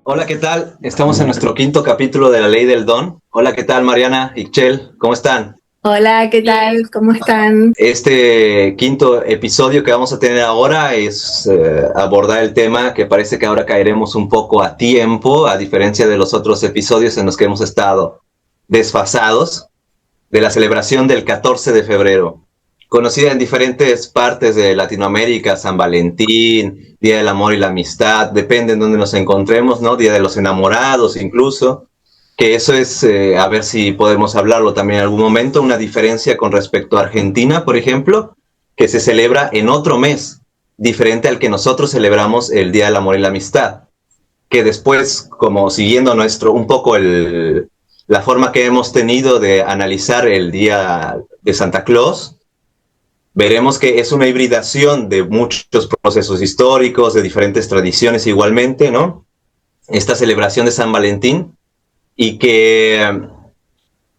Hola, ¿qué tal? Estamos en nuestro quinto capítulo de La Ley del Don. Hola, ¿qué tal, Mariana, Ixchel? ¿Cómo están? Hola, ¿qué tal? ¿Cómo están? Este quinto episodio que vamos a tener ahora es abordar el tema que parece que ahora caeremos un poco a tiempo, a diferencia de los otros episodios en los que hemos estado desfasados, de la celebración del 14 de febrero. Conocida en diferentes partes de Latinoamérica, San Valentín, Día del Amor y la Amistad, depende en dónde nos encontremos, ¿no? Día de los Enamorados incluso, que eso es, a ver si podemos hablarlo también en algún momento, una diferencia con respecto a Argentina, por ejemplo, que se celebra en otro mes, diferente al que nosotros celebramos el Día del Amor y la Amistad, que después, como siguiendo un poco la forma que hemos tenido de analizar el Día de Santa Claus, veremos que es una hibridación de muchos procesos históricos, de diferentes tradiciones igualmente, ¿no? Esta celebración de San Valentín, y que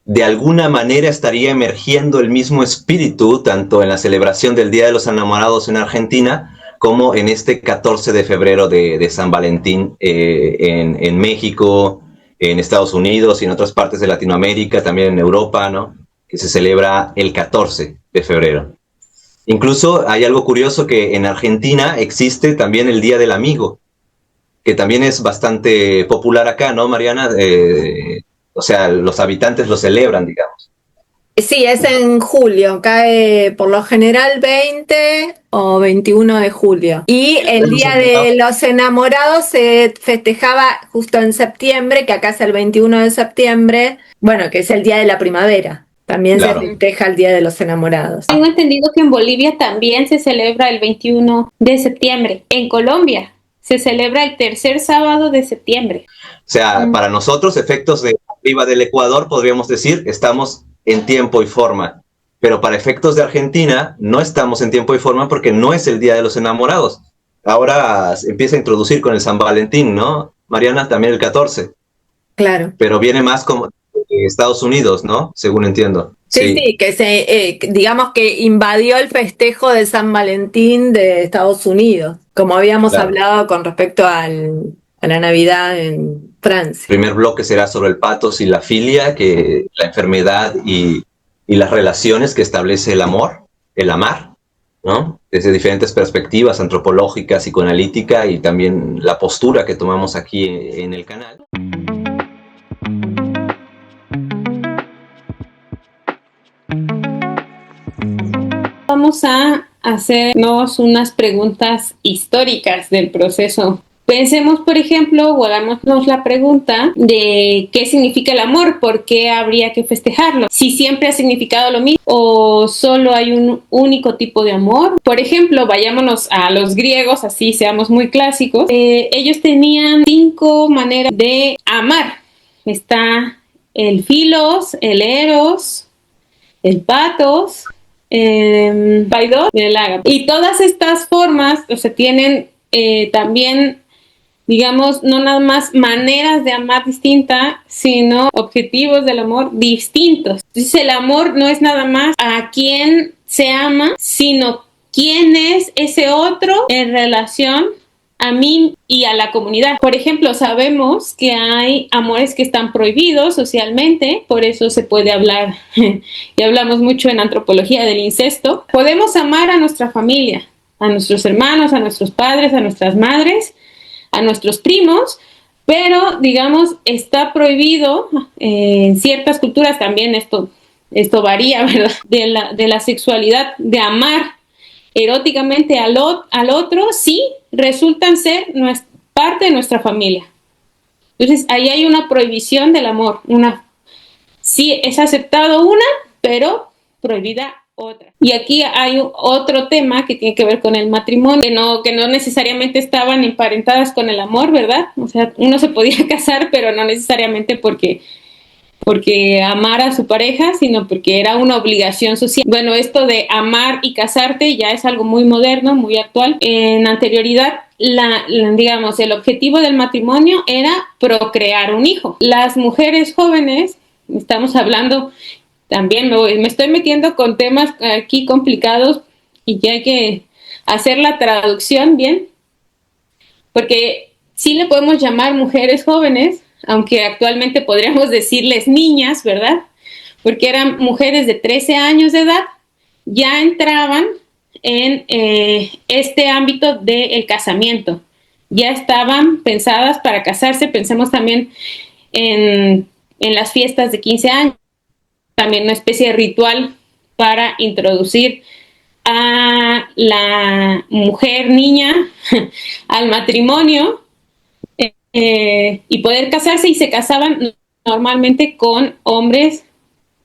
de alguna manera estaría emergiendo el mismo espíritu, tanto en la celebración del Día de los Enamorados en Argentina, como en este 14 de febrero de San Valentín en México, en Estados Unidos y en otras partes de Latinoamérica, también en Europa, ¿no? Que se celebra el 14 de febrero. Incluso hay algo curioso, que en Argentina existe también el Día del Amigo, que también es bastante popular acá, ¿no, Mariana? O sea, los habitantes lo celebran, digamos. Sí, es en julio, cae por lo general 20 o 21 de julio. Y el Día de los Enamorados se festejaba justo en septiembre, que acá es el 21 de septiembre, bueno, que es el Día de la Primavera. También Claro. se festeja el Día de los Enamorados. Tengo entendido que en Bolivia también se celebra el 21 de septiembre. En Colombia se celebra el tercer sábado de septiembre. O sea, para nosotros, efectos de arriba del Ecuador, podríamos decir, estamos en tiempo y forma. Pero para efectos de Argentina, no estamos en tiempo y forma porque no es el Día de los Enamorados. Ahora se empieza a introducir con el San Valentín, ¿no? Mariana, también el 14. Claro. Pero viene más como de Estados Unidos, ¿no? Según entiendo. Sí, que digamos que invadió el festejo de San Valentín de Estados Unidos, como habíamos Claro. hablado con respecto a la Navidad en Francia. El primer bloque será sobre el pathos y la filia, que la enfermedad y las relaciones que establece el amor, el amar, ¿no? Desde diferentes perspectivas antropológicas, psicoanalítica, y también la postura que tomamos aquí en el canal. Vamos a hacernos unas preguntas históricas del proceso. Pensemos, por ejemplo, o hagámonos la pregunta de qué significa el amor, por qué habría que festejarlo, si siempre ha significado lo mismo o solo hay un único tipo de amor. Por ejemplo, vayámonos a los griegos, así seamos muy clásicos. Ellos tenían 5 maneras de amar. Está el philos, el eros, el pathos, Paidós y el ágape. Y todas estas formas, o sea, tienen también, digamos, no nada más maneras de amar distintas, sino objetivos del amor distintos. Entonces, el amor no es nada más a quien se ama, sino quién es ese otro en relación a mí y a la comunidad. Por ejemplo, sabemos que hay amores que están prohibidos socialmente, por eso se puede hablar, y hablamos mucho en antropología del incesto. Podemos amar a nuestra familia, a nuestros hermanos, a nuestros padres, a nuestras madres, a nuestros primos, pero, digamos, está prohibido en ciertas culturas también, esto varía, ¿verdad? De la sexualidad, de amar eróticamente al otro, sí resultan ser parte de nuestra familia. Entonces, ahí hay una prohibición del amor. Sí es aceptado una, pero prohibida otra. Y aquí hay otro tema que tiene que ver con el matrimonio, que no necesariamente estaban emparentadas con el amor, ¿verdad? O sea, uno se podía casar, pero no necesariamente porque amara a su pareja, sino porque era una obligación social. Bueno, esto de amar y casarte ya es algo muy moderno, muy actual. En anterioridad, digamos, el objetivo del matrimonio era procrear un hijo. Las mujeres jóvenes, estamos hablando, también me estoy metiendo con temas aquí complicados, y que hay que hacer la traducción bien, porque sí le podemos llamar mujeres jóvenes, aunque actualmente podríamos decirles niñas, ¿verdad? Porque eran mujeres de 13 años de edad, ya entraban en este ámbito del casamiento, ya estaban pensadas para casarse. Pensemos también en las fiestas de 15 años, también una especie de ritual para introducir a la mujer niña al matrimonio y poder casarse, y se casaban normalmente con hombres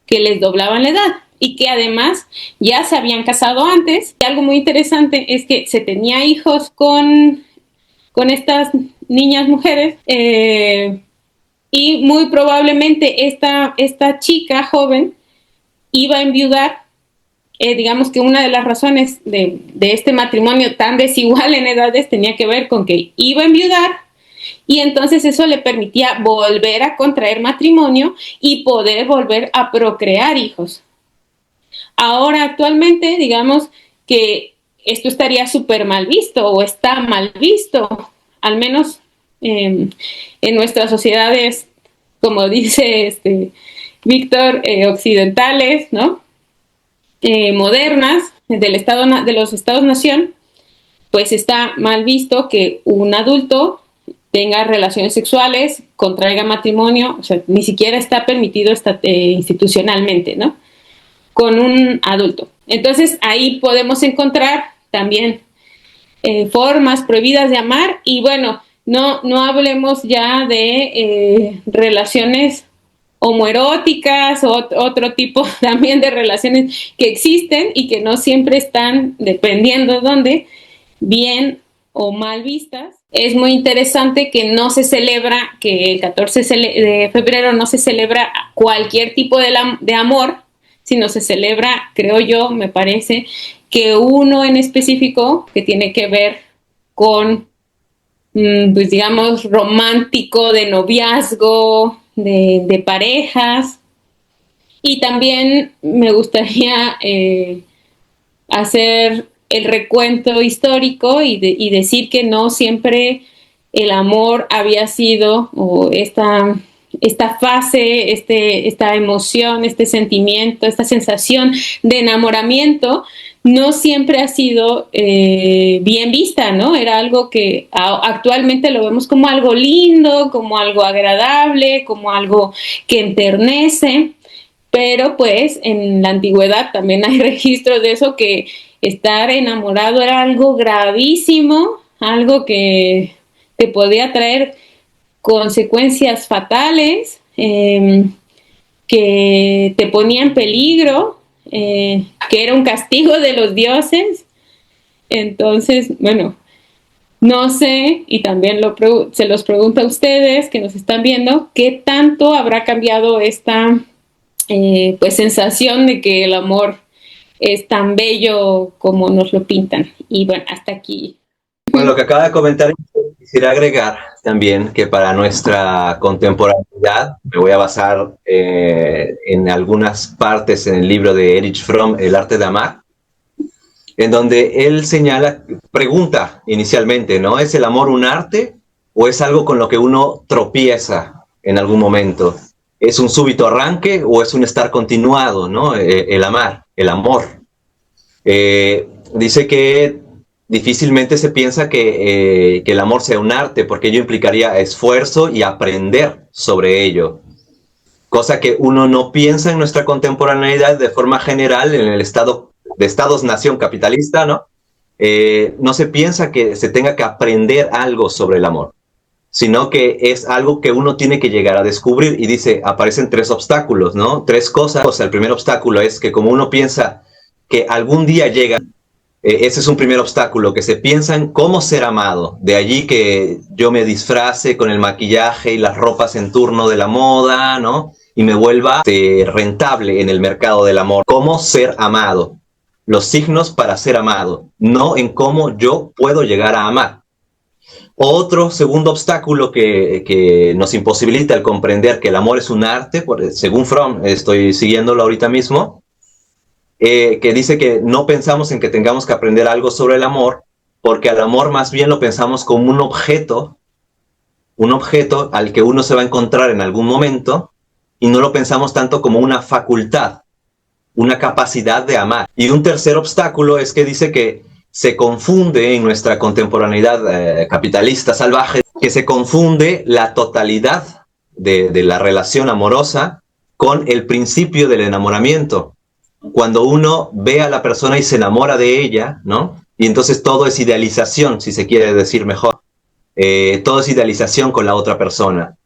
que les doblaban la edad y que además ya se habían casado antes. Y algo muy interesante es que se tenía hijos con estas niñas mujeres y muy probablemente esta chica joven iba a enviudar. Digamos que una de las razones de este matrimonio tan desigual en edades tenía que ver con que iba a enviudar, y entonces eso le permitía volver a contraer matrimonio y poder volver a procrear hijos. Ahora, actualmente, digamos que esto estaría súper mal visto, o está mal visto, al menos en nuestras sociedades, como dice Víctor, occidentales, ¿no? Modernas, de los Estados-nación, pues está mal visto que un adulto tenga relaciones sexuales, contraiga matrimonio, o sea, ni siquiera está permitido institucionalmente, ¿no? Con un adulto. Entonces, ahí podemos encontrar también formas prohibidas de amar. Y bueno, no hablemos ya de relaciones homoeróticas o otro tipo también de relaciones que existen y que no siempre están, dependiendo de dónde, bien o mal vistas. Es muy interesante que no se celebra, que el 14 de febrero no se celebra cualquier tipo de amor, sino se celebra, creo yo, me parece, que uno en específico que tiene que ver con, pues digamos, romántico, de noviazgo, de parejas. Y también me gustaría hacer el recuento histórico y decir que no siempre el amor había sido, o esta fase, esta emoción, este sentimiento, esta sensación de enamoramiento, no siempre ha sido bien vista, ¿no? Era algo que actualmente lo vemos como algo lindo, como algo agradable, como algo que enternece, pero pues en la antigüedad también hay registros de eso, que estar enamorado era algo gravísimo, algo que te podía traer consecuencias fatales, que te ponía en peligro, que era un castigo de los dioses. Entonces, bueno, no sé, y también se los pregunto a ustedes que nos están viendo, ¿qué tanto habrá cambiado esta pues sensación de que el amor es tan bello como nos lo pintan? Y bueno, hasta aquí. Bueno, lo que acaba de comentar, quisiera agregar también que para nuestra contemporaneidad, me voy a basar en algunas partes en el libro de Erich Fromm, El arte de amar, en donde él pregunta inicialmente, ¿no? ¿Es el amor un arte o es algo con lo que uno tropieza en algún momento? ¿Es un súbito arranque o es un estar continuado, ¿no? El amar, el amor. Dice que difícilmente se piensa que el amor sea un arte, porque ello implicaría esfuerzo y aprender sobre ello. Cosa que uno no piensa en nuestra contemporaneidad de forma general, en el Estados-nación capitalista, ¿no? No se piensa que se tenga que aprender algo sobre el amor, sino que es algo que uno tiene que llegar a descubrir. Y dice, aparecen 3 obstáculos, ¿no? 3 cosas. O sea, el primer obstáculo es que como uno piensa que algún día llega, ese es un primer obstáculo, que se piensa en cómo ser amado. De allí que yo me disfrace con el maquillaje y las ropas en turno de la moda, ¿no? Y me vuelva rentable en el mercado del amor. Cómo ser amado. Los signos para ser amado, no en cómo yo puedo llegar a amar. Otro segundo obstáculo que nos imposibilita el comprender que el amor es un arte, según Fromm, estoy siguiéndolo ahorita mismo, que dice que no pensamos en que tengamos que aprender algo sobre el amor, porque al amor más bien lo pensamos como un objeto al que uno se va a encontrar en algún momento, y no lo pensamos tanto como una facultad, una capacidad de amar. Y un tercer obstáculo es que dice que se confunde en nuestra contemporaneidad capitalista salvaje, que se confunde la totalidad de la relación amorosa con el principio del enamoramiento. Cuando uno ve a la persona y se enamora de ella, ¿no? Y entonces todo es idealización, si se quiere decir mejor. Todo es idealización con la otra persona.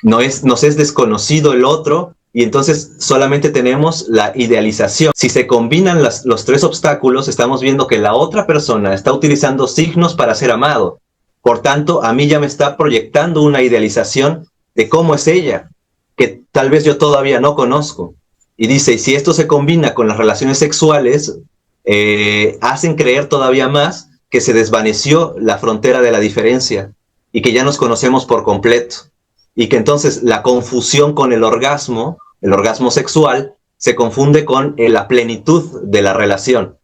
Nos es desconocido el otro, y entonces solamente tenemos la idealización. Si se combinan los tres obstáculos, estamos viendo que la otra persona está utilizando signos para ser amado. Por tanto, a mí ya me está proyectando una idealización de cómo es ella, que tal vez yo todavía no conozco. Y dice, y si esto se combina con las relaciones sexuales, hacen creer todavía más que se desvaneció la frontera de la diferencia y que ya nos conocemos por completo. Y que entonces la confusión con el orgasmo sexual, se confunde con la plenitud de la relación.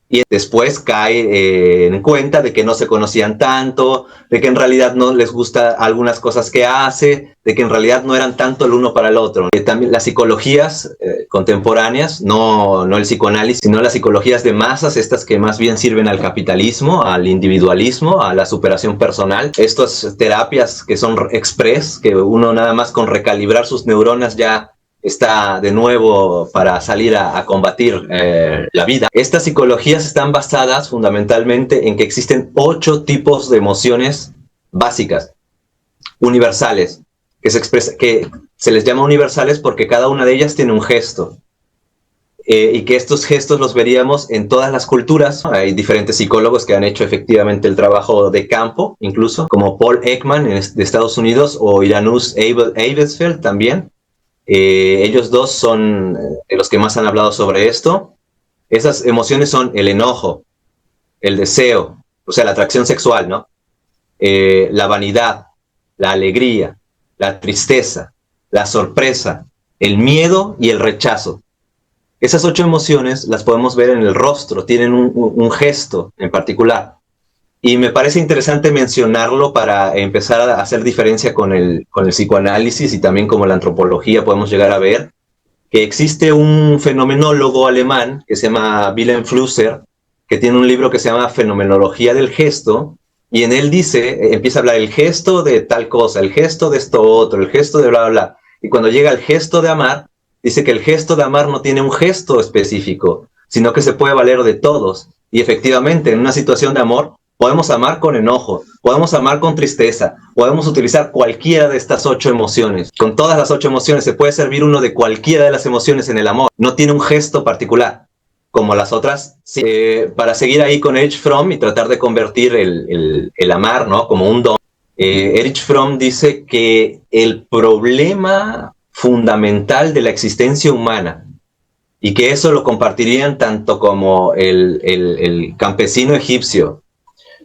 Y después cae en cuenta de que no se conocían tanto, de que en realidad no les gusta algunas cosas que hace, de que en realidad no eran tanto el uno para el otro. También las psicologías contemporáneas, no el psicoanálisis, sino las psicologías de masas, estas que más bien sirven al capitalismo, al individualismo, a la superación personal. Estas terapias que son express, que uno nada más con recalibrar sus neuronas ya está de nuevo para salir a combatir la vida. Estas psicologías están basadas fundamentalmente en que existen 8 tipos de emociones básicas, universales, que se les llama universales porque cada una de ellas tiene un gesto. Y que estos gestos los veríamos en todas las culturas. Hay diferentes psicólogos que han hecho efectivamente el trabajo de campo, incluso, como Paul Ekman de Estados Unidos o Iranus Eibesfeld también. Ellos dos son los que más han hablado sobre esto. Esas emociones son el enojo, el deseo, o sea, la atracción sexual, ¿no? La vanidad, la alegría, la tristeza, la sorpresa, el miedo y el rechazo. Esas 8 emociones las podemos ver en el rostro, tienen un gesto en particular. Y me parece interesante mencionarlo para empezar a hacer diferencia con el psicoanálisis y también como la antropología podemos llegar a ver que existe un fenomenólogo alemán que se llama Wilhelm Flusser, que tiene un libro que se llama Fenomenología del Gesto, y en él empieza a hablar el gesto de tal cosa, el gesto de esto otro, el gesto de bla, bla, bla. Y cuando llega el gesto de amar, dice que el gesto de amar no tiene un gesto específico, sino que se puede valer de todos. Y efectivamente, en una situación de amor, podemos amar con enojo, podemos amar con tristeza, podemos utilizar cualquiera de estas 8 emociones. Con todas las 8 emociones se puede servir uno de cualquiera de las emociones en el amor. No tiene un gesto particular, como las otras. Sí. Para seguir ahí con Erich Fromm y tratar de convertir el amar, ¿no?, como un don. Erich Fromm dice que el problema fundamental de la existencia humana, y que eso lo compartirían tanto como el campesino egipcio,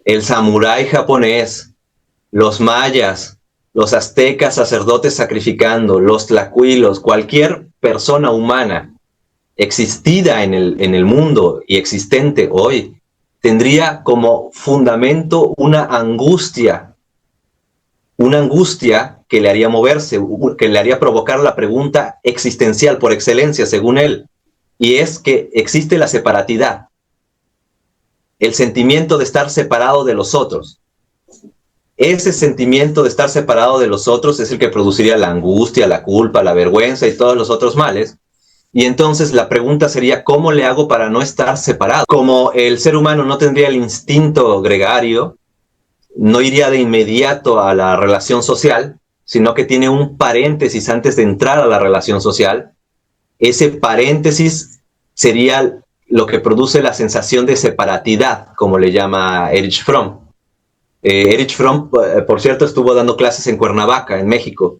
el samurái japonés, los mayas, los aztecas sacerdotes sacrificando, los tlacuilos, cualquier persona humana existida en el mundo y existente hoy, tendría como fundamento una angustia que le haría moverse, que le haría provocar la pregunta existencial por excelencia, según él, y es que existe la separatidad. El sentimiento de estar separado de los otros. Ese sentimiento de estar separado de los otros es el que produciría la angustia, la culpa, la vergüenza y todos los otros males. Y entonces la pregunta sería, ¿cómo le hago para no estar separado? Como el ser humano no tendría el instinto gregario, no iría de inmediato a la relación social, sino que tiene un paréntesis antes de entrar a la relación social. Ese paréntesis sería lo que produce la sensación de separatidad, como le llama Erich Fromm. Erich Fromm, por cierto, estuvo dando clases en Cuernavaca, en México.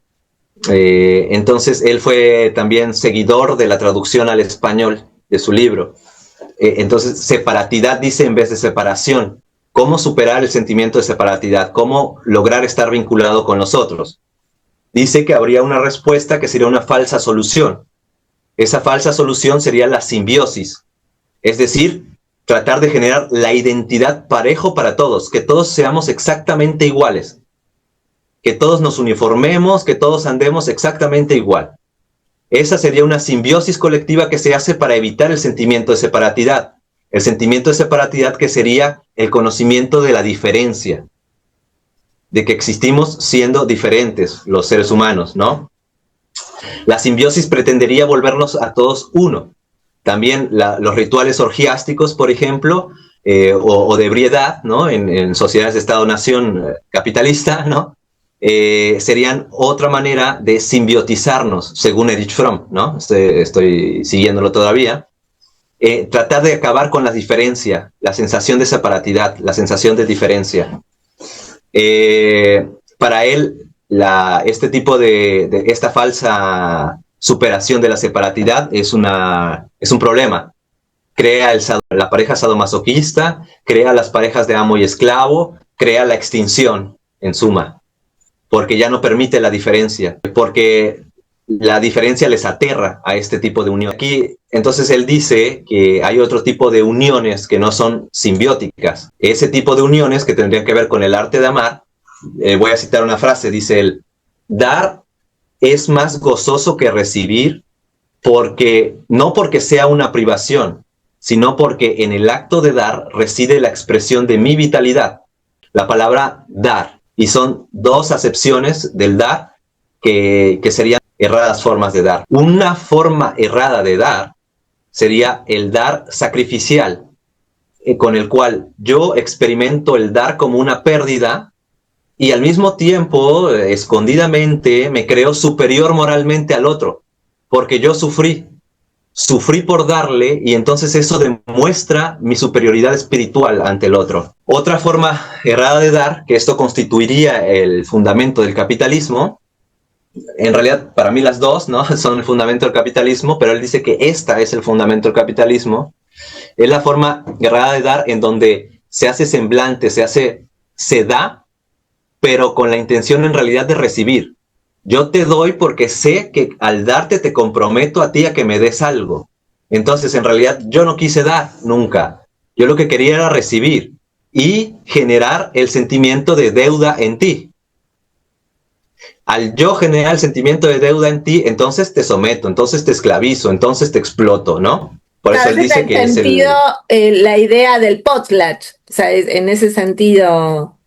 Entonces, él fue también seguidor de la traducción al español de su libro. Entonces, separatidad dice en vez de separación. ¿Cómo superar el sentimiento de separatidad? ¿Cómo lograr estar vinculado con los otros? Dice que habría una respuesta que sería una falsa solución. Esa falsa solución sería la simbiosis. Es decir, tratar de generar la identidad parejo para todos, que todos seamos exactamente iguales, que todos nos uniformemos, que todos andemos exactamente igual. Esa sería una simbiosis colectiva que se hace para evitar el sentimiento de separatidad. El sentimiento de separatidad que sería el conocimiento de la diferencia, de que existimos siendo diferentes los seres humanos, ¿no? La simbiosis pretendería volvernos a todos uno. También los rituales orgiásticos, por ejemplo, o de ebriedad, ¿no? En sociedades de Estado-Nación capitalista, ¿no? Serían otra manera de simbiotizarnos, según Erich Fromm, ¿no? Estoy siguiéndolo todavía. Tratar de acabar con la diferencia, la sensación de separatidad, la sensación de diferencia. Para él, este tipo de esta falsa superación de la separatidad es un problema. Crea la pareja sadomasoquista, crea las parejas de amo y esclavo, crea la extinción, en suma, porque ya no permite la diferencia, porque la diferencia les aterra a este tipo de unión. Aquí, entonces, él dice que hay otro tipo de uniones que no son simbióticas. Ese tipo de uniones que tendrían que ver con el arte de amar, voy a citar una frase, dice él: dar es más gozoso que recibir, no porque sea una privación, sino porque en el acto de dar reside la expresión de mi vitalidad. La palabra dar, y son dos acepciones del dar que serían erradas formas de dar. Una forma errada de dar sería el dar sacrificial, con el cual yo experimento el dar como una pérdida y al mismo tiempo, escondidamente, me creo superior moralmente al otro, porque yo sufrí por darle, y entonces eso demuestra mi superioridad espiritual ante el otro. Otra forma errada de dar, que esto constituiría el fundamento del capitalismo, en realidad para mí las dos, ¿no?, son el fundamento del capitalismo, pero él dice que esta es el fundamento del capitalismo, es la forma errada de dar en donde se hace semblante, se da, pero con la intención en realidad de recibir. Yo te doy porque sé que al darte te comprometo a ti a que me des algo. Entonces, en realidad, yo no quise dar nunca. Yo lo que quería era recibir y generar el sentimiento de deuda en ti. Al yo generar el sentimiento de deuda en ti, entonces te someto, entonces te esclavizo, entonces te exploto, ¿no? Por eso él dice que es la idea del potlatch, o sea, en ese sentido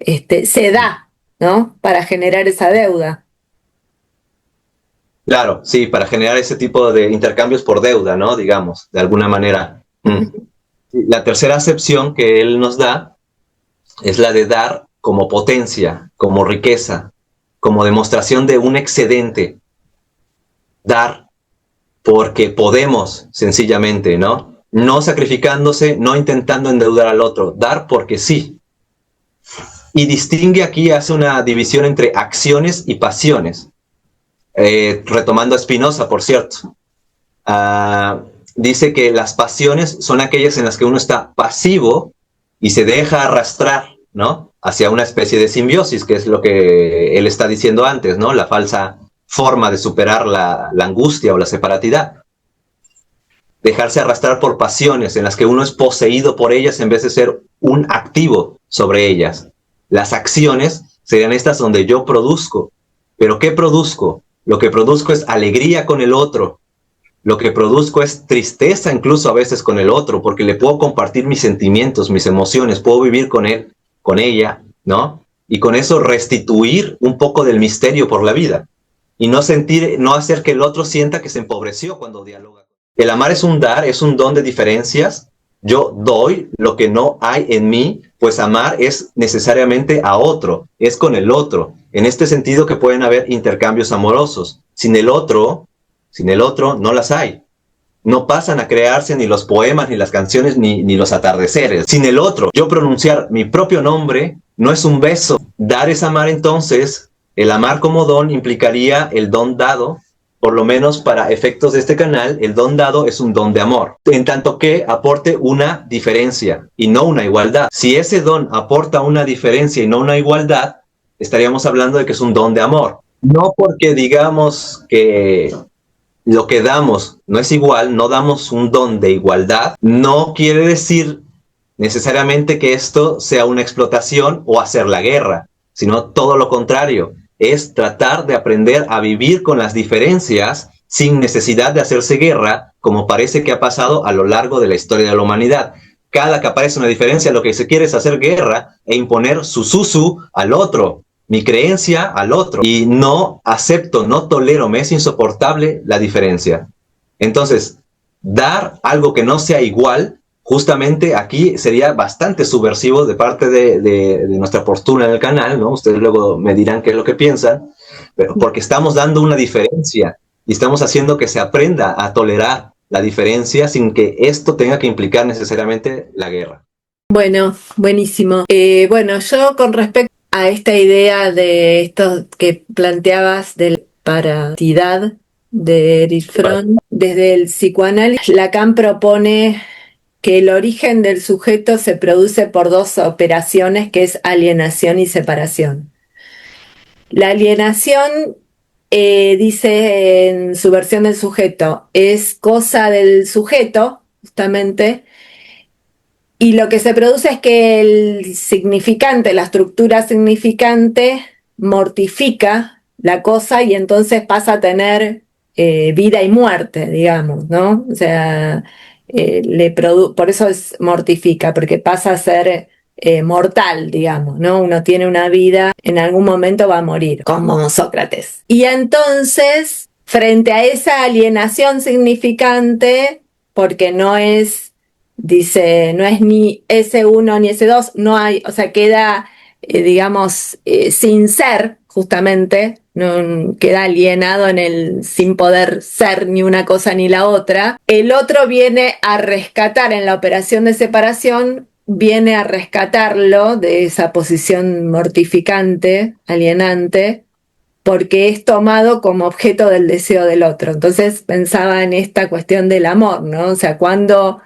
se da, ¿no?, para generar esa deuda. Claro, sí, para generar ese tipo de intercambios por deuda, ¿no?, digamos, de alguna manera. La tercera acepción que él nos da es la de dar como potencia, como riqueza, como demostración de un excedente. Dar porque podemos, sencillamente, ¿no? No sacrificándose, no intentando endeudar al otro. Dar porque sí. Y distingue aquí, hace una división entre acciones y pasiones. Retomando a Spinoza, por cierto. Dice que las pasiones son aquellas en las que uno está pasivo y se deja arrastrar, ¿no?, hacia una especie de simbiosis, que es lo que él está diciendo antes, ¿no?, la falsa forma de superar la angustia o la separatidad. Dejarse arrastrar por pasiones en las que uno es poseído por ellas en vez de ser un activo sobre ellas. Las acciones serían estas donde yo produzco. ¿Pero qué produzco? Lo que produzco es alegría con el otro. Lo que produzco es tristeza incluso a veces con el otro, porque le puedo compartir mis sentimientos, mis emociones, puedo vivir con él, con ella, ¿no? Y con eso restituir un poco del misterio por la vida. Y no hacer que el otro sienta que se empobreció cuando dialoga. El amar es un dar, es un don de diferencias. Yo doy lo que no hay en mí, pues amar es necesariamente a otro, es con el otro. En este sentido que pueden haber intercambios amorosos. Sin el otro no las hay. No pasan a crearse ni los poemas, ni las canciones, ni los atardeceres. Sin el otro, yo pronunciar mi propio nombre no es un beso. Dar es amar, entonces, el amar como don implicaría el don dado. Por lo menos para efectos de este canal, el don dado es un don de amor, en tanto que aporte una diferencia y no una igualdad. Si ese don aporta una diferencia y no una igualdad, estaríamos hablando de que es un don de amor. No porque digamos que lo que damos no es igual, no damos un don de igualdad, no quiere decir necesariamente que esto sea una explotación o hacer la guerra, sino todo lo contrario, es tratar de aprender a vivir con las diferencias sin necesidad de hacerse guerra, como parece que ha pasado a lo largo de la historia de la humanidad. Cada que aparece una diferencia, lo que se quiere es hacer guerra e imponer su susu al otro, mi creencia al otro. Y no acepto, no tolero, me es insoportable la diferencia. Entonces, dar algo que no sea igual, justamente aquí sería bastante subversivo de parte de nuestra postura en el canal, ¿no? Ustedes luego me dirán qué es lo que piensan, pero porque estamos dando una diferencia y estamos haciendo que se aprenda a tolerar la diferencia sin que esto tenga que implicar necesariamente la guerra. Bueno, buenísimo. Bueno, yo con respecto a esta idea de esto que planteabas de la paratidad de Erich Fromm, desde el psicoanálisis, Lacan propone que el origen del sujeto se produce por dos operaciones, que es alienación y separación. La alienación, dice en su versión del sujeto, es cosa del sujeto, justamente, y lo que se produce es que el significante, la estructura significante, mortifica la cosa y entonces pasa a tener vida y muerte, digamos, ¿no? O sea, por eso mortifica, porque pasa a ser mortal, digamos, ¿no? Uno tiene una vida, en algún momento va a morir, como Sócrates. Y entonces, frente a esa alienación significante, porque no es, dice, no es ni S1 ni S2, no hay, o sea, queda, digamos, sin ser, justamente, no, queda alienado en el sin poder ser ni una cosa ni la otra. El otro viene a rescatar en la operación de separación, viene a rescatarlo de esa posición mortificante, alienante, porque es tomado como objeto del deseo del otro. Entonces pensaba en esta cuestión del amor, ¿no? O sea, cuando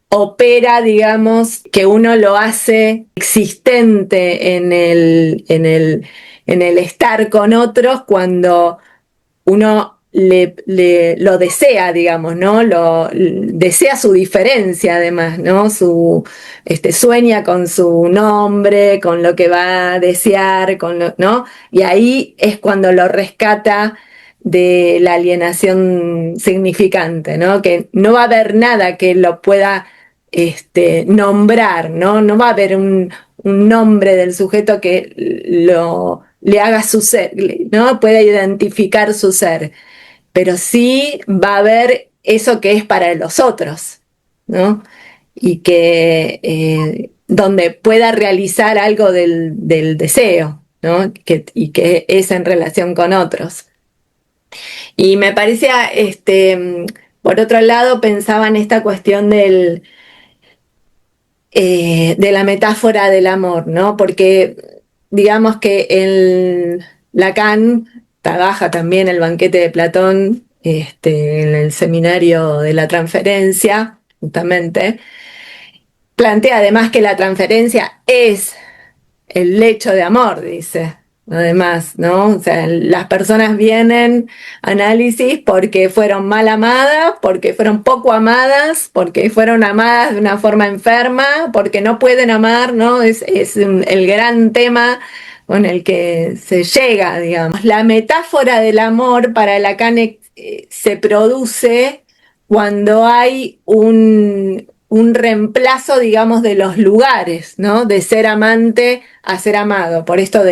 opera, digamos, que uno lo hace existente en el estar con otros, cuando uno lo desea, digamos, ¿no? Desea su diferencia, además, ¿no? Sueña con su nombre, con lo que va a desear, ¿no? Y ahí es cuando lo rescata de la alienación significante, ¿no? Que no va a haber nada que lo pueda nombrar, ¿no? No va a haber un nombre del sujeto que le haga su ser, ¿no? Pueda identificar su ser, pero sí va a haber eso que es para los otros, ¿no? Y que donde pueda realizar algo del deseo, ¿no? Y que es en relación con otros. Y me parecía, por otro lado, pensaba en esta cuestión de la metáfora del amor, ¿no? Porque digamos que Lacan trabaja también el banquete de Platón en el seminario de la transferencia, justamente. Plantea además que la transferencia es el lecho de amor, dice. Además, ¿no? O sea, las personas vienen a análisis porque fueron mal amadas, porque fueron poco amadas, porque fueron amadas de una forma enferma, porque no pueden amar, ¿no? Es el gran tema con el que se llega, digamos. La metáfora del amor para Lacan se produce cuando hay un reemplazo, digamos, de los lugares, ¿no? De ser amante a ser amado. Por esto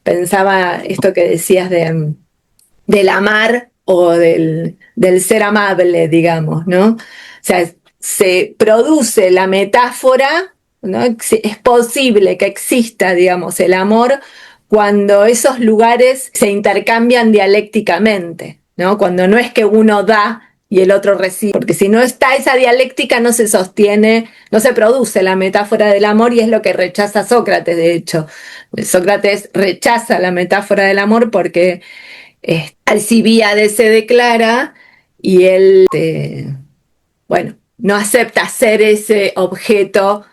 pensaba esto que decías del amar o del ser amable, digamos, ¿no? O sea, se produce la metáfora, ¿no? Es posible que exista, digamos, el amor cuando esos lugares se intercambian dialécticamente, ¿no? Cuando no es que uno da y el otro recibe, porque si no está esa dialéctica no se sostiene, no se produce la metáfora del amor, y es lo que rechaza Sócrates. De hecho, Sócrates rechaza la metáfora del amor porque Alcibíades se declara y él, bueno, no acepta ser ese objeto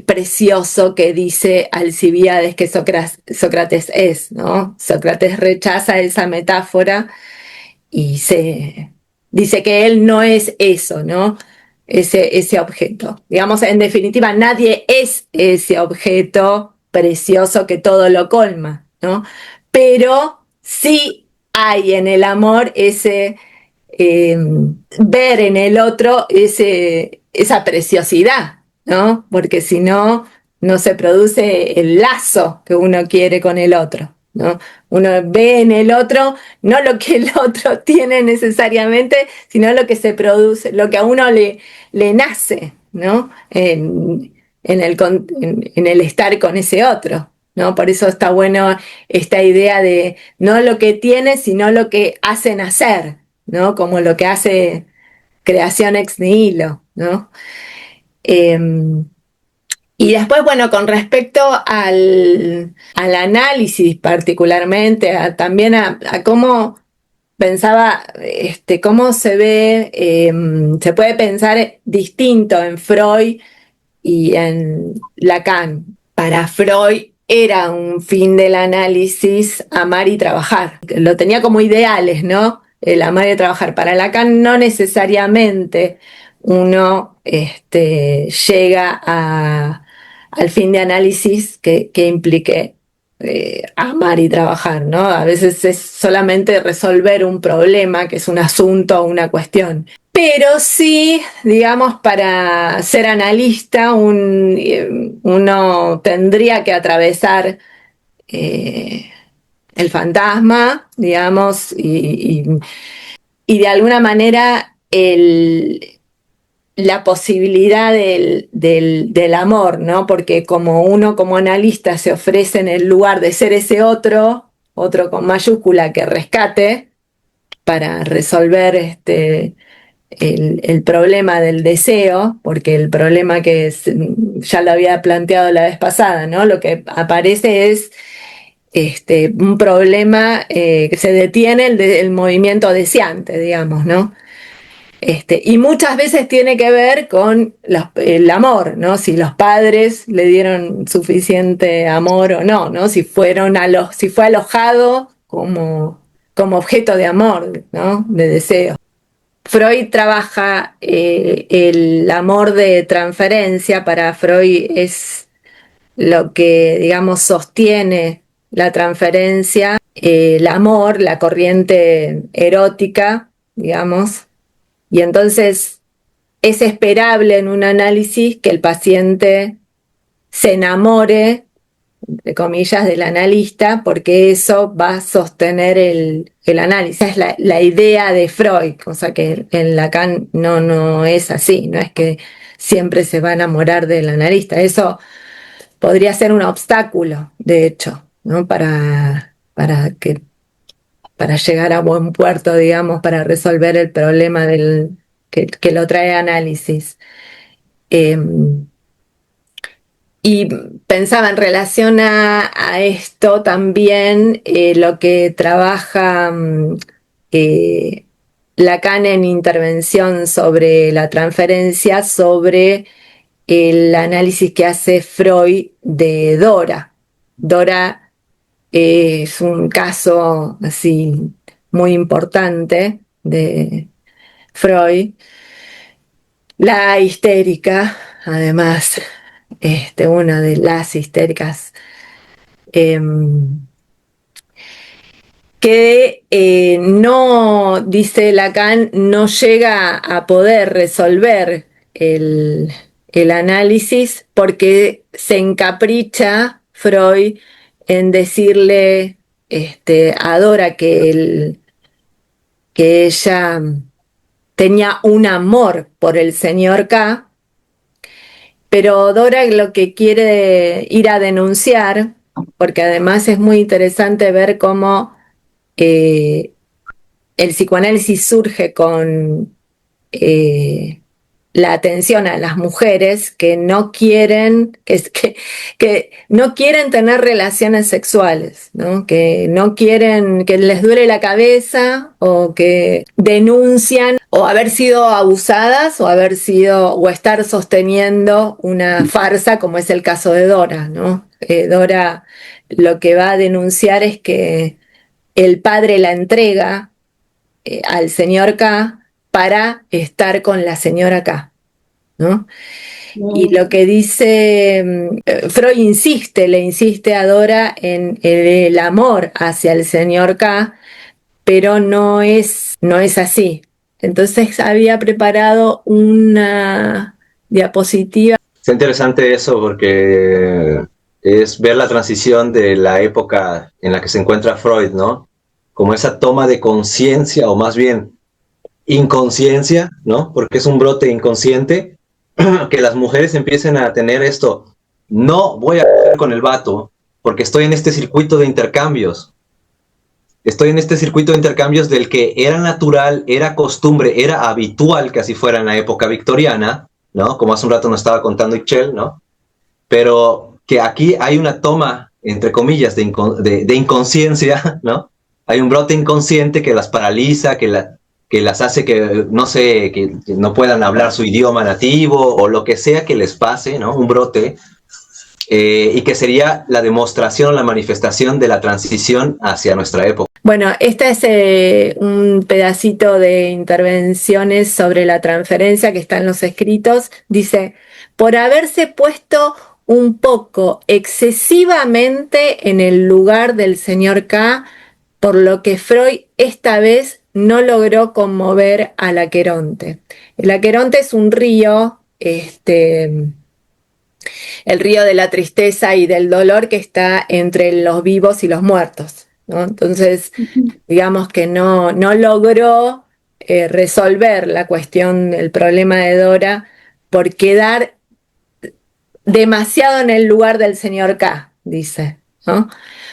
precioso que dice Alcibíades que Sócrates es, ¿no? Sócrates rechaza esa metáfora y se dice que él no es eso, ¿no? Ese objeto. Digamos, en definitiva, nadie es ese objeto precioso que todo lo colma, ¿no? Pero sí hay en el amor ese ver en el otro esa preciosidad, ¿no? Porque si no, no se produce el lazo que uno quiere con el otro, ¿no? Uno ve en el otro no lo que el otro tiene necesariamente, sino lo que se produce, lo que a uno le nace, ¿no? En el estar con ese otro, ¿no? Por eso está bueno esta idea de no lo que tiene, sino lo que hace nacer, ¿no? Como lo que hace creación ex nihilo, ¿no? Eh, y después, bueno, con respecto al análisis particularmente, también a cómo pensaba, cómo se ve, se puede pensar distinto en Freud y en Lacan. Para Freud era un fin del análisis amar y trabajar. Lo tenía como ideales, ¿no? El amar y trabajar. Para Lacan no necesariamente uno llega al fin de análisis que implique amar y trabajar, ¿no? A veces es solamente resolver un problema, que es un asunto o una cuestión. Pero sí, digamos, para ser analista uno tendría que atravesar el fantasma, digamos, y de alguna manera la posibilidad del amor, ¿no? Porque como uno como analista se ofrece en el lugar de ser ese otro con mayúscula que rescate para resolver el problema del deseo, porque el problema ya lo había planteado la vez pasada, ¿no? Lo que aparece es un problema que se detiene el movimiento deseante, digamos, ¿no? Y muchas veces tiene que ver con el amor, ¿no? Si los padres le dieron suficiente amor o no, ¿no? Si fue alojado como objeto de amor, ¿no? De deseo. Freud trabaja el amor de transferencia. Para Freud es lo que, digamos, sostiene la transferencia, el amor, la corriente erótica, digamos. Y entonces es esperable en un análisis que el paciente se enamore, entre comillas, del analista, porque eso va a sostener el análisis. Esa es la idea de Freud, cosa que en Lacan no es así, no es que siempre se va a enamorar del analista. Eso podría ser un obstáculo, de hecho, ¿no? Para llegar a buen puerto, digamos, para resolver el problema que lo trae análisis. Y pensaba en relación a esto también lo que trabaja Lacan en intervención sobre la transferencia, sobre el análisis que hace Freud de Dora. Dora es un caso así muy importante de Freud. La histérica, además, una de las histéricas, que no, dice Lacan, no llega a poder resolver el análisis porque se encapricha Freud en decirle a Dora que ella tenía un amor por el señor K, pero Dora lo que quiere ir a denunciar, porque además es muy interesante ver cómo el psicoanálisis surge con la atención a las mujeres que no quieren, que no quieren tener relaciones sexuales, ¿no? Que no quieren, que les duele la cabeza o que denuncian o haber sido abusadas o estar sosteniendo una farsa, como es el caso de Dora, ¿no? Dora lo que va a denunciar es que el padre la entrega al señor K para estar con la señora K, ¿no? Y lo que dice Freud le insiste a Dora en el amor hacia el señor K, pero no es así. Entonces había preparado una diapositiva. Es interesante eso porque es ver la transición de la época en la que se encuentra Freud, ¿no? Como esa toma de conciencia, o más bien inconsciencia, ¿no? Porque es un brote inconsciente, que las mujeres empiecen a tener esto. No voy a coger con el vato porque estoy en este circuito de intercambios. Estoy en este circuito de intercambios del que era natural, era costumbre, era habitual que así fuera en la época victoriana, ¿no? Como hace un rato nos estaba contando Ixchel, ¿no? Pero que aquí hay una toma, entre comillas, de inconsciencia, ¿no? Hay un brote inconsciente que las paraliza, que las hace que, no sé, que no puedan hablar su idioma nativo o lo que sea que les pase, ¿no? Un brote, y que sería la demostración o la manifestación de la transición hacia nuestra época. Bueno, este es un pedacito de intervenciones sobre la transferencia que está en los escritos. Dice, por haberse puesto un poco excesivamente en el lugar del señor K, por lo que Freud esta vez no logró conmover al Aqueronte. El Aqueronte es un río, el río de la tristeza y del dolor que está entre los vivos y los muertos, ¿no? Entonces, digamos que no logró resolver la cuestión, el problema de Dora, por quedar demasiado en el lugar del señor K, dice, ¿no?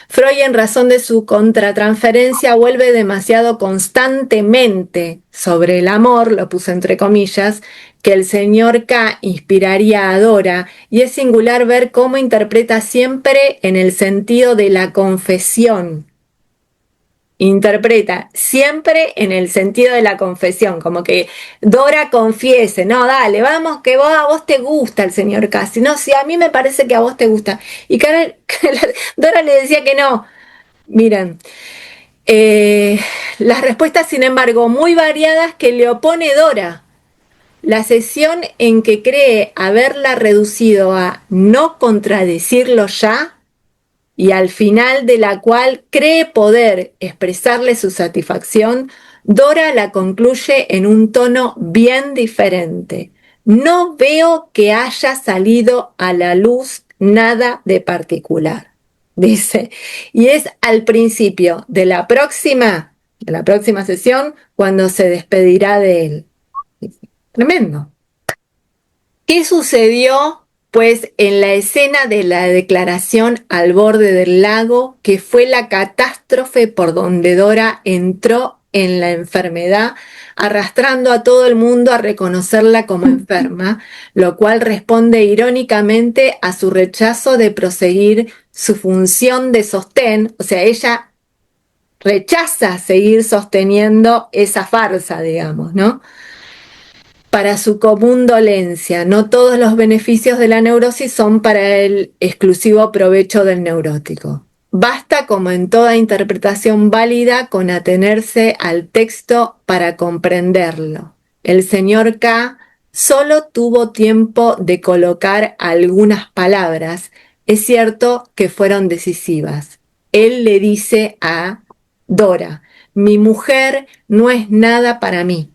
Freud, en razón de su contratransferencia, vuelve demasiado constantemente sobre el amor, lo puse entre comillas, que el señor K inspiraría a Dora, y es singular ver cómo interpreta siempre en el sentido de la confesión. Interpreta siempre en el sentido de la confesión, como que Dora confiese, no, dale, vamos, que a vos te gusta el señor Casi, no, si a mí me parece que a vos te gusta. Y Dora le decía que no. Miren, las respuestas, sin embargo, muy variadas que le opone Dora. La sesión en que cree haberla reducido a no contradecirlo ya, y al final de la cual cree poder expresarle su satisfacción, Dora la concluye en un tono bien diferente. No veo que haya salido a la luz nada de particular, dice. Y es al principio de la próxima sesión cuando se despedirá de él. Tremendo. ¿Qué sucedió? Pues en la escena de la declaración al borde del lago, que fue la catástrofe por donde Dora entró en la enfermedad, arrastrando a todo el mundo a reconocerla como enferma, lo cual responde irónicamente a su rechazo de proseguir su función de sostén, o sea, ella rechaza seguir sosteniendo esa farsa, digamos, ¿no? Para su común dolencia. No todos los beneficios de la neurosis son para el exclusivo provecho del neurótico. Basta, como en toda interpretación válida, con atenerse al texto para comprenderlo. El señor K solo tuvo tiempo de colocar algunas palabras. Es cierto que fueron decisivas. Él le dice a Dora, mi mujer no es nada para mí.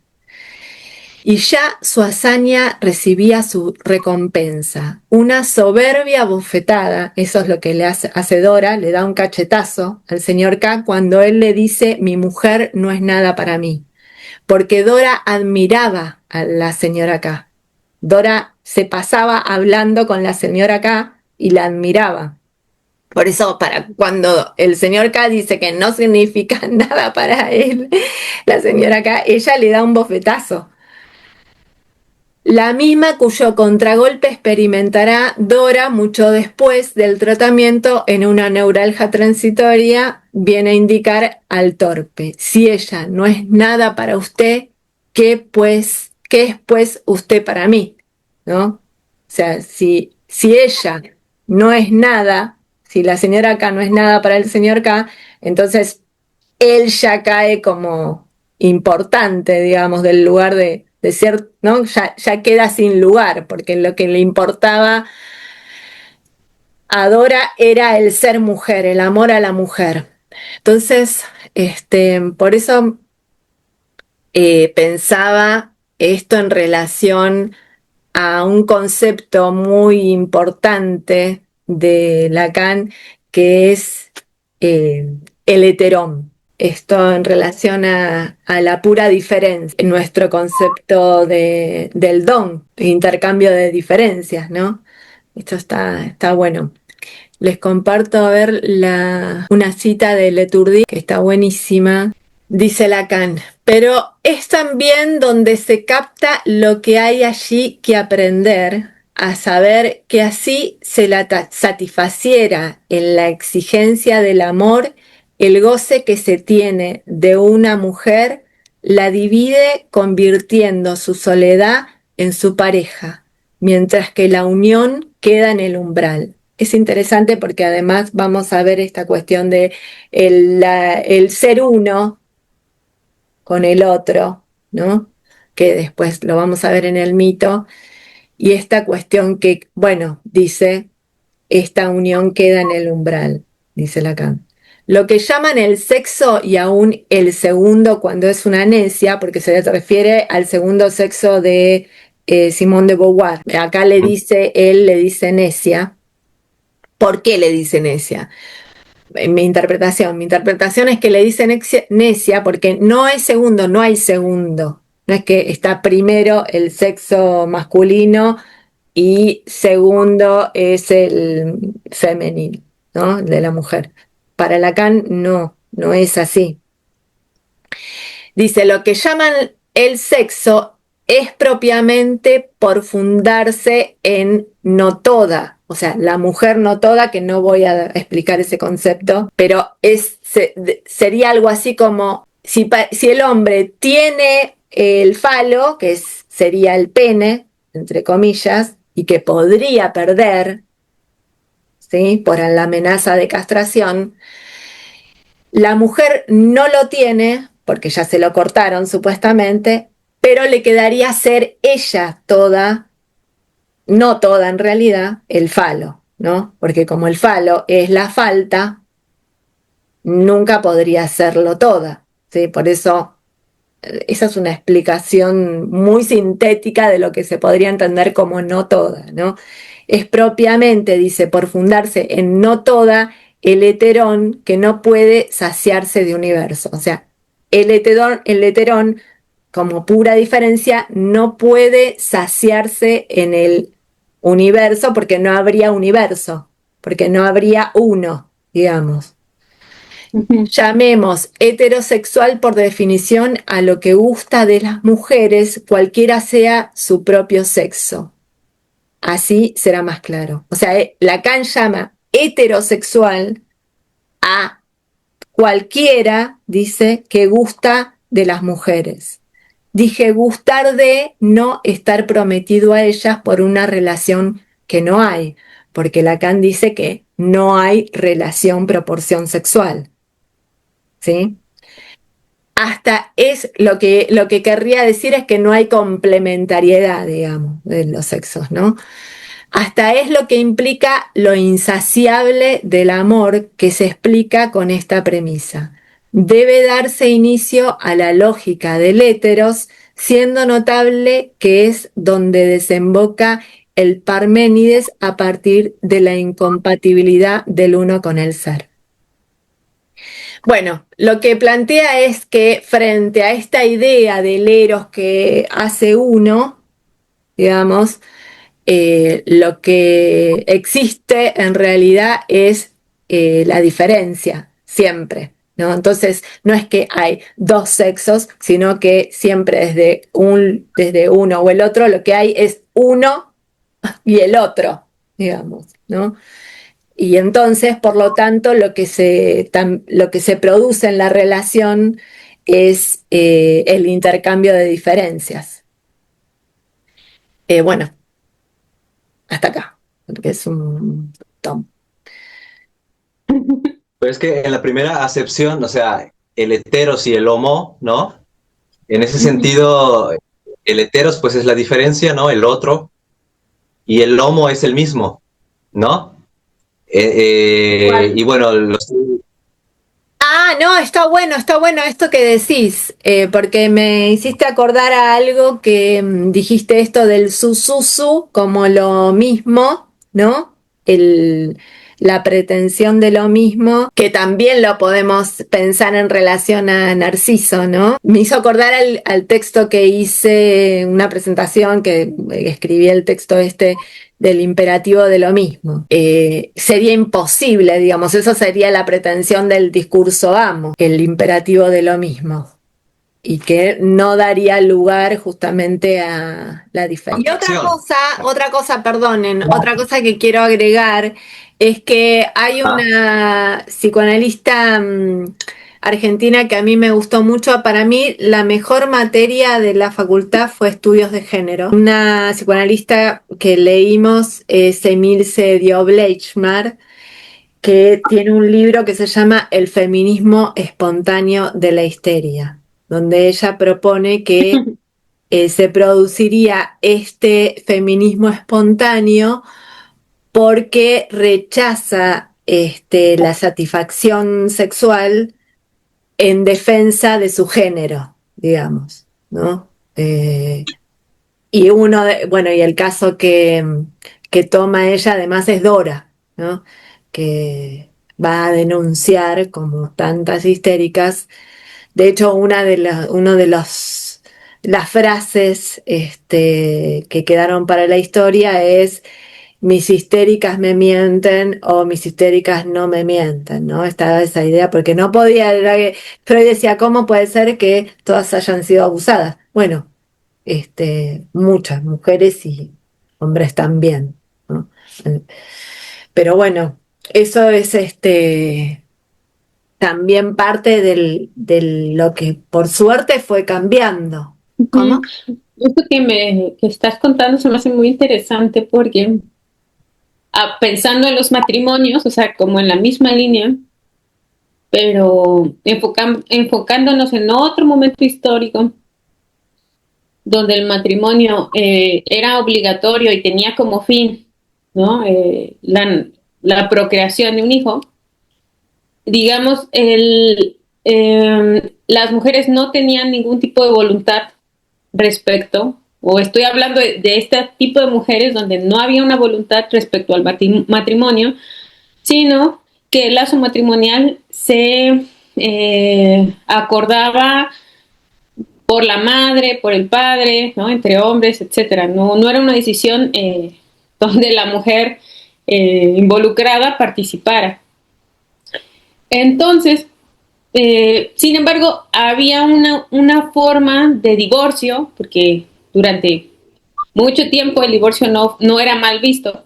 Y ya su hazaña recibía su recompensa, una soberbia bofetada, eso es lo que le hace Dora, le da un cachetazo al señor K cuando él le dice, mi mujer no es nada para mí, porque Dora admiraba a la señora K. Dora se pasaba hablando con la señora K y la admiraba. Por eso, cuando el señor K dice que no significa nada para él, la señora K, ella le da un bofetazo. La misma cuyo contragolpe experimentará Dora mucho después del tratamiento en una neuralgia transitoria, viene a indicar al torpe. Si ella no es nada para usted, ¿qué es pues usted para mí? ¿No? O sea, si ella no es nada, si la señora K no es nada para el señor K, entonces él ya cae como importante, digamos, del lugar de ser, ¿no? Ya queda sin lugar, porque lo que le importaba a Dora era el ser mujer, el amor a la mujer. Entonces, por eso pensaba esto en relación a un concepto muy importante de Lacan, que es el heterón. Esto en relación a la pura diferencia, en nuestro concepto del don, intercambio de diferencias, ¿no? Esto está bueno. Les comparto a ver una cita de Leturdi que está buenísima. Dice Lacan, pero es también donde se capta lo que hay allí que aprender, a saber que así se la satisfaciera en la exigencia del amor el goce que se tiene de una mujer, la divide convirtiendo su soledad en su pareja, mientras que la unión queda en el umbral. Es interesante porque además vamos a ver esta cuestión de el ser uno con el otro, ¿no? Que después lo vamos a ver en el mito, y esta cuestión que, bueno, dice, esta unión queda en el umbral, dice Lacan. Lo que llaman el sexo y aún el segundo cuando es una necia, porque se refiere al segundo sexo de Simone de Beauvoir. Acá él le dice necia. ¿Por qué le dice necia? Mi interpretación es que le dice necia porque no es segundo, no hay segundo. No es que está primero el sexo masculino y segundo es el femenino, ¿no? El de la mujer. Para Lacan no es así. Dice, lo que llaman el sexo es propiamente por fundarse en no toda, o sea, la mujer no toda, que no voy a explicar ese concepto, pero sería algo así como si el hombre tiene el falo, que sería el pene, entre comillas, y que podría perder, ¿sí? Por la amenaza de castración, la mujer no lo tiene, porque ya se lo cortaron supuestamente, pero le quedaría ser ella toda, no toda en realidad, el falo, ¿no? Porque como el falo es la falta, nunca podría serlo toda, ¿sí? Por eso, esa es una explicación muy sintética de lo que se podría entender como no toda, ¿no? Es propiamente, dice, por fundarse en no toda, el heterón que no puede saciarse de universo. O sea, el heterón, como pura diferencia, no puede saciarse en el universo porque no habría universo, porque no habría uno, digamos. Llamemos heterosexual por definición a lo que gusta de las mujeres, cualquiera sea su propio sexo. Así será más claro. O sea, Lacan llama heterosexual a cualquiera, dice, que gusta de las mujeres. Dije gustar de, no estar prometido a ellas por una relación que no hay, porque Lacan dice que no hay relación proporción sexual. ¿Sí? Hasta es lo que querría decir es que no hay complementariedad, digamos, de los sexos, ¿no? Hasta es lo que implica lo insaciable del amor que se explica con esta premisa. Debe darse inicio a la lógica del héteros, siendo notable que es donde desemboca el Parménides a partir de la incompatibilidad del uno con el ser. Bueno, lo que plantea es que frente a esta idea del eros que hace uno, digamos, lo que existe en realidad es la diferencia, siempre, ¿no? Entonces, no es que hay dos sexos, sino que siempre desde uno o el otro, lo que hay es uno y el otro, digamos, ¿no? Y entonces, por lo tanto, lo que se produce en la relación es el intercambio de diferencias. Bueno, hasta acá, porque es un tom. Pero es que en la primera acepción, o sea, el heteros y el homo, ¿no? En ese sentido, el heteros pues es la diferencia, ¿no? El otro, y el homo es el mismo, ¿no? Y bueno, Ah, no, está bueno esto que decís, porque me hiciste acordar a algo que dijiste esto del su como lo mismo, ¿no? El, la pretensión de lo mismo, que también lo podemos pensar en relación a Narciso, ¿no? Me hizo acordar al texto que hice, una presentación que escribí el texto este del imperativo de lo mismo. Sería imposible, digamos, eso sería la pretensión del discurso amo, el imperativo de lo mismo, y que no daría lugar justamente a la diferencia. Y otra cosa, perdonen, otra cosa que quiero agregar es que hay una psicoanalista argentina que a mí me gustó mucho. Para mí la mejor materia de la facultad fue estudios de género. Una psicoanalista que leímos es Emilce Diop-Leitchmar, que tiene un libro que se llama El feminismo espontáneo de la histeria, donde ella propone que se produciría este feminismo espontáneo porque rechaza la satisfacción sexual en defensa de su género, digamos, ¿no? Y bueno, y el caso que toma ella además es Dora, ¿no? Que va a denunciar como tantas histéricas. De hecho, uno de las frases que quedaron para la historia es mis histéricas me mienten o mis histéricas no me mienten, ¿no? Estaba esa idea porque no podía, Freud decía, ¿cómo puede ser que todas hayan sido abusadas? Bueno, muchas mujeres y hombres también, ¿no? Pero bueno, eso es también parte de lo que por suerte fue cambiando. ¿Cómo? Esto que estás contando se me hace muy interesante porque pensando en los matrimonios, o sea, como en la misma línea, pero enfocándonos en otro momento histórico donde el matrimonio era obligatorio y tenía como fin, ¿no? La procreación de un hijo, digamos, las mujeres no tenían ningún tipo de voluntad respecto, o estoy hablando de este tipo de mujeres donde no había una voluntad respecto al matrimonio, sino que el lazo matrimonial se acordaba por la madre, por el padre, ¿no? Entre hombres, etcétera. No era una decisión donde la mujer involucrada participara. Entonces, sin embargo, había una forma de divorcio, porque durante mucho tiempo el divorcio no era mal visto,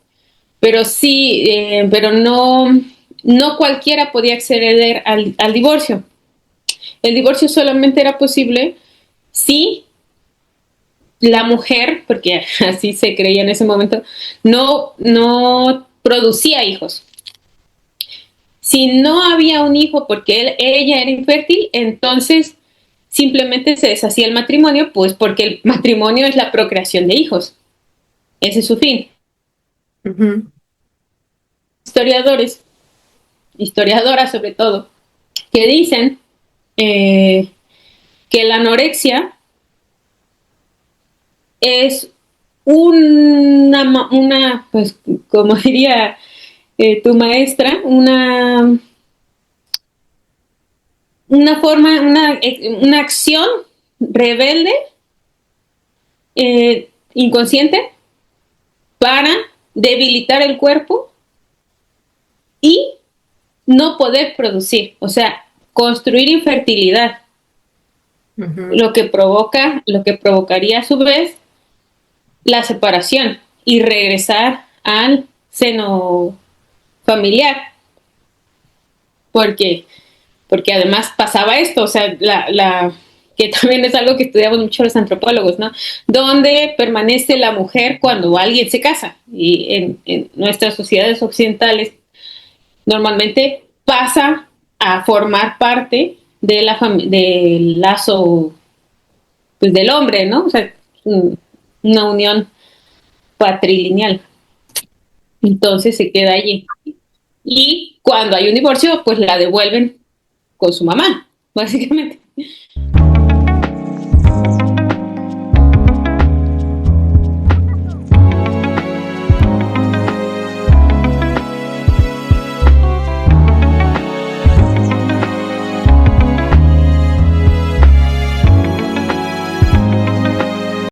pero sí, pero no cualquiera podía acceder al divorcio. El divorcio solamente era posible si la mujer, porque así se creía en ese momento, no producía hijos. Si no había un hijo porque ella era infértil, entonces simplemente se deshacía el matrimonio, pues porque el matrimonio es la procreación de hijos. Ese es su fin. Uh-huh. Historiadoras sobre todo, que dicen que la anorexia es una pues como diría tu maestra, una forma, una acción rebelde, inconsciente, para debilitar el cuerpo y no poder producir, o sea, construir infertilidad, lo que provocaría a su vez la separación y regresar al seno familiar, porque además pasaba esto, o sea, que también es algo que estudiamos mucho los antropólogos, ¿no? Donde permanece la mujer cuando alguien se casa, y en nuestras sociedades occidentales normalmente pasa a formar parte de del lazo pues del hombre, ¿no? O sea, una unión patrilineal. Entonces se queda allí. Y cuando hay un divorcio, pues la devuelven con su mamá, básicamente.